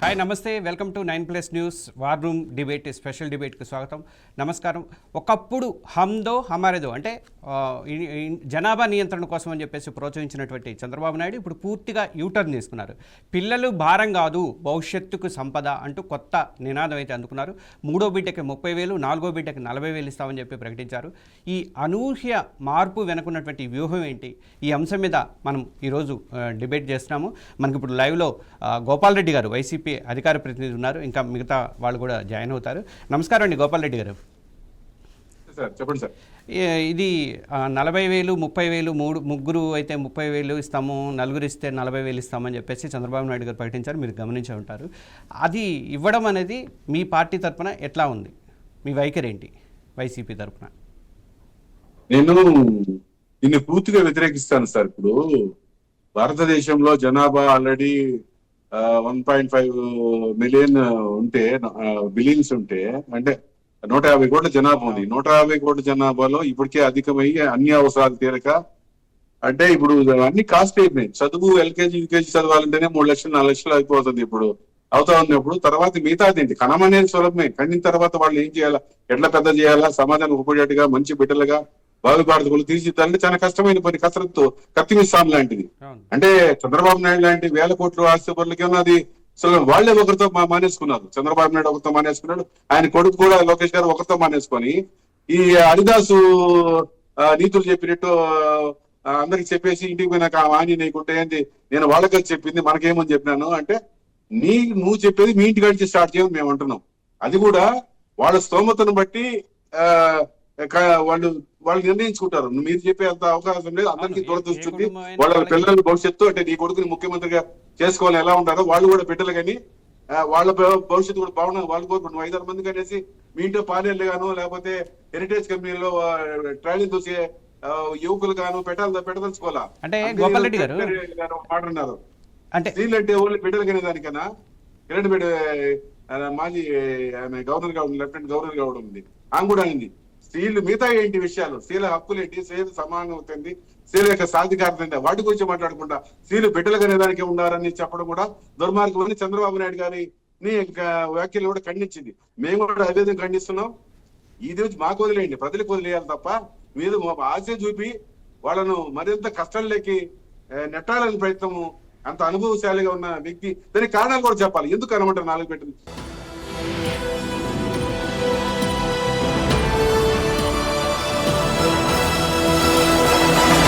Hi నమస్తే, welcome to 9+ news war room debate special డిబేట్కి స్వాగతం. నమస్కారం. ఒకప్పుడు హమ్దో హమారేదో అంటే జనాభా నియంత్రణ కోసం అని చెప్పేసి ప్రోత్సహించినటువంటి చంద్రబాబు నాయుడు ఇప్పుడు పూర్తిగా యూటర్న్ తీసుకున్నారు. పిల్లలు భారం కాదు, భవిష్యత్తుకు సంపద అంటూ కొత్త నినాదం అయితే అందుకున్నారు. 3వ బిడ్డకి 30,000, 4వ బిడ్డకి 40,000 ఇస్తామని చెప్పి ప్రకటించారు. ఈ అనూహ్య మార్పు వెనుకున్నటువంటి వ్యూహం ఏంటి? ఈ అంశం మీద మనం ఈరోజు డిబేట్ చేస్తున్నాము. మనకి ఇప్పుడు లైవ్లో గోపాల్ రెడ్డి గారు వైసీపీ అధికార ప్రతినిధి ఉన్నారు. ఇంకా మిగతా వాళ్ళు కూడా జాయిన్ అవుతారు. నమస్కారం అండి గోపాల్ రెడ్డి గారు. చెప్పండి సార్. ఇది 40,000, 30,000, ముగ్గురు అయితే 30,000 ఇస్తాము, నలుగురు ఇస్తే 40,000 ఇస్తామని చెప్పేసి చంద్రబాబు నాయుడు గారు ప్రకటించారు. మీరు గమనించే ఉంటారు. అది ఇవ్వడం అనేది మీ పార్టీ తరఫున ఎట్లా ఉంది? మీ వైఖరి ఏంటి వైసీపీ తరఫున? నేను దీన్ని పూర్తిగా వ్యతిరేకిస్తాను సార్. ఇప్పుడు భారతదేశంలో జనాభా ఆల్రెడీ 1.5 మిలియన్ ఉంటే, బిలియన్స్ ఉంటే, అంటే 150 కోట్ల జనాభా ఉంది. 150 కోట్ల జనాభాలో ఇప్పటికే అధికమయ్యి అన్ని అవసరాలు తీరక, అంటే ఇప్పుడు అన్ని కాస్ట్ అయిపోయినాయి. చదువు ఎల్కేజీ యూకేజీ చదవాలంటేనే 3 లక్షలు 4 లక్షలు అయిపోతుంది. ఇప్పుడు అవుతా ఉన్నప్పుడు తర్వాత మిగతాది ఏంటి? కణం అనేది సులభమే, కండిన తర్వాత వాళ్ళు ఏం చేయాలా, ఎట్లా పెద్ద చేయాలా, సమాజానికి ఉపయోగేట్టుగా మంచి బిడ్డలుగా బాగుపడుతులు తీర్చిద్దాలంటే చాలా కష్టమైన పని. కసరత్తు కత్తిమిస్తాం లాంటిది. అంటే చంద్రబాబు నాయుడు లాంటి 1000 కోట్ల ఆస్తిపరులకి ఉన్నది వాళ్లే ఒకరితో మానేసుకున్నారు. చంద్రబాబు నాయుడు ఒకరితో మానేసుకున్నాడు, ఆయన కొడుకు కూడా లోకేష్ గారు ఒకరితో మానేసుకొని ఈ హరిదాసు నీతులు చెప్పినట్టు అందరికి చెప్పేసి ఇంటికి పోయినాక వాణి నీకుంటే ఏంటి, నేను వాళ్ళకి చెప్పింది మనకేమని చెప్పినాను అంటే, నువ్వు చెప్పేది మీ ఇంటికి నుంచి స్టార్ట్ చేయమని మేము అంటున్నాం. అది కూడా వాళ్ళ స్తోమతను బట్టి వాళ్ళు నిర్ణయించుకుంటారు. మీరు చెప్పే అంత అవకాశం లేదు. అందరికీ దూరదృష్టి, వాళ్ళ పిల్లల భవిష్యత్తు, అంటే నీ కొడుకుని ముఖ్యమంత్రిగా చేసుకోవాలని ఎలా ఉంటారో వాళ్ళు కూడా బిడ్డలు కానీ వాళ్ళ భవిష్యత్తు కూడా బాగున్నారు. వాళ్ళు కోరుకుంటు నువ్వు 5-6 మంది అనేసి మీ ఇంట్లో పాలేళ్ళు గాను, లేకపోతే హెరిటేజ్ కంపెనీలో ట్రైనింగ్ చూసే యువకులు గాను పెట్టదలుచుకోవాలా అంటే గోపాల్ రెడ్డి గారు మాట అన్నారు. అంటే స్త్రీలు అంటే ఓన్లీ బిడ్డలు కనే దానికన్నా కిరణ్ బిడ్డ మాజీ ఆమె గవర్నర్ గా ఉంది, లెఫ్టినెంట్ గవర్నర్ గా ఉంది, ఆమె కూడా అయింది. స్త్రీలు మిగతా ఏంటి విషయాలు, స్త్రీల హక్కులు ఏంటి, స్త్రీలు సమానం అవుతుంది, స్త్రీల యొక్క సాధికారత ఏంటి, వాటి గురించి మాట్లాడకుండా స్త్రీలు బిడ్డలు కనేదానికి ఉండాలని చెప్పడం కూడా దుర్మార్గం అని చంద్రబాబు నాయుడు గారి వ్యాఖ్యలు కూడా ఖండించింది. మేము కూడా అదే విధంగా ఖండిస్తున్నాం. ఇది మాకు వదిలేయండి, ప్రజలకు వదిలేయాలి తప్ప మీరు ఆశ చూపి వాళ్ళను మరింత కష్టాల్లోకి నెట్టాలని ప్రయత్నము, అంత అనుభవశాలిగా ఉన్న వ్యక్తి దానికి కారణాలు కూడా చెప్పాలి. ఎందుకు అనమాట 4 పెట్టింది